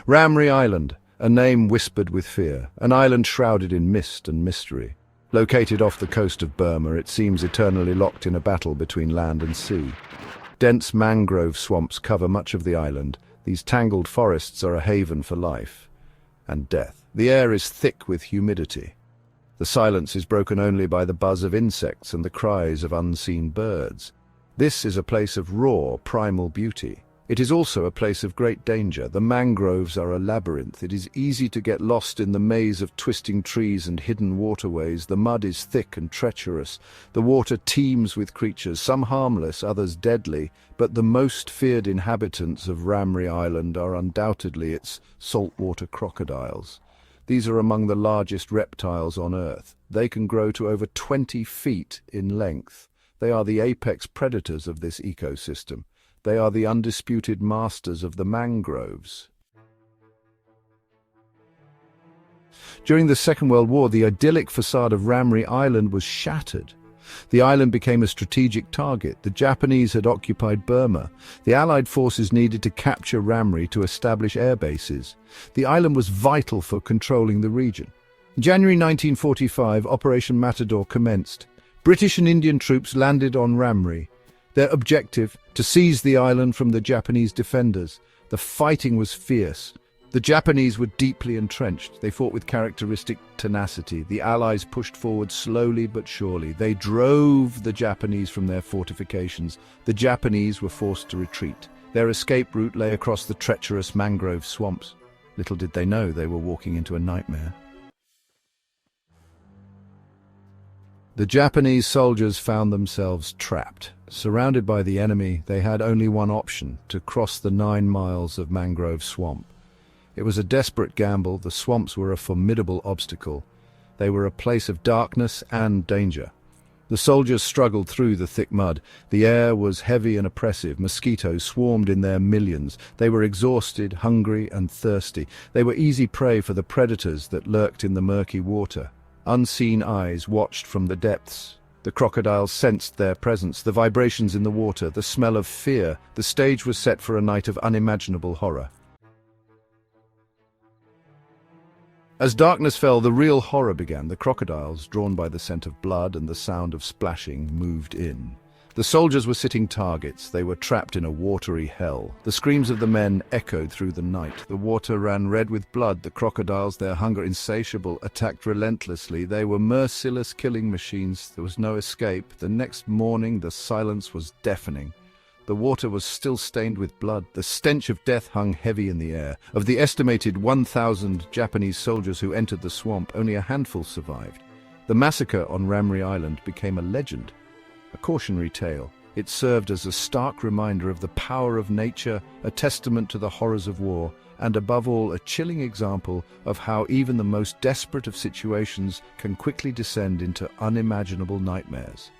Ramree Island, a name whispered with fear, an island shrouded in mist and mystery. Located off the coast of Burma, it seems eternally locked in a battle between land and sea. Dense mangrove swamps cover much of the island. These tangled forests are a haven for life and death. The air is thick with humidity. The silence is broken only by the buzz of insects and the cries of unseen birds. This is a place of raw, primal beauty. It is also a place of great danger. The mangroves are a labyrinth. It is easy to get lost in the maze of twisting trees and hidden waterways. The mud is thick and treacherous. The water teems with creatures, some harmless, others deadly, but the most feared inhabitants of Ramree Island are undoubtedly its saltwater crocodiles. These are among the largest reptiles on Earth. They can grow to over 20 feet in length. They are the apex predators of this ecosystem. They are the undisputed masters of the mangroves. During the Second World War, the idyllic facade of Ramree Island was shattered. The island became a strategic target. The Japanese had occupied Burma. The Allied forces needed to capture Ramree to establish air bases. The island was vital for controlling the region. In January 1945, Operation Matador commenced. British and Indian troops landed on Ramree. Their objective, to seize the island from the Japanese defenders. The fighting was fierce. The Japanese were deeply entrenched. They fought with characteristic tenacity. The Allies pushed forward slowly but surely. They drove the Japanese from their fortifications. The Japanese were forced to retreat. Their escape route lay across the treacherous mangrove swamps. Little did they know they were walking into a nightmare. The Japanese soldiers found themselves trapped. Surrounded by the enemy, they had only one option: to cross the 9 miles of mangrove swamp. It was a desperate gamble. The swamps were a formidable obstacle. They were a place of darkness and danger. The soldiers struggled through the thick mud. The air was heavy and oppressive. Mosquitoes swarmed in their millions. They were exhausted, hungry, and thirsty. They were easy prey for the predators that lurked in the murky water. Unseen eyes watched from the depths. The crocodiles sensed their presence, the vibrations in the water, the smell of fear. The stage was set for a night of unimaginable horror. As darkness fell, the real horror began. The crocodiles, drawn by the scent of blood and the sound of splashing, moved in. The soldiers were sitting targets. They were trapped in a watery hell. The screams of the men echoed through the night. The water ran red with blood. The crocodiles, their hunger insatiable, attacked relentlessly. They were merciless killing machines. There was no escape. The next morning, the silence was deafening. The water was still stained with blood. The stench of death hung heavy in the air. Of the estimated 1,000 Japanese soldiers who entered the swamp, only a handful survived. The massacre on Ramree Island became a legend, a cautionary tale. It served as a stark reminder of the power of nature, a testament to the horrors of war, and above all, a chilling example of how even the most desperate of situations can quickly descend into unimaginable nightmares.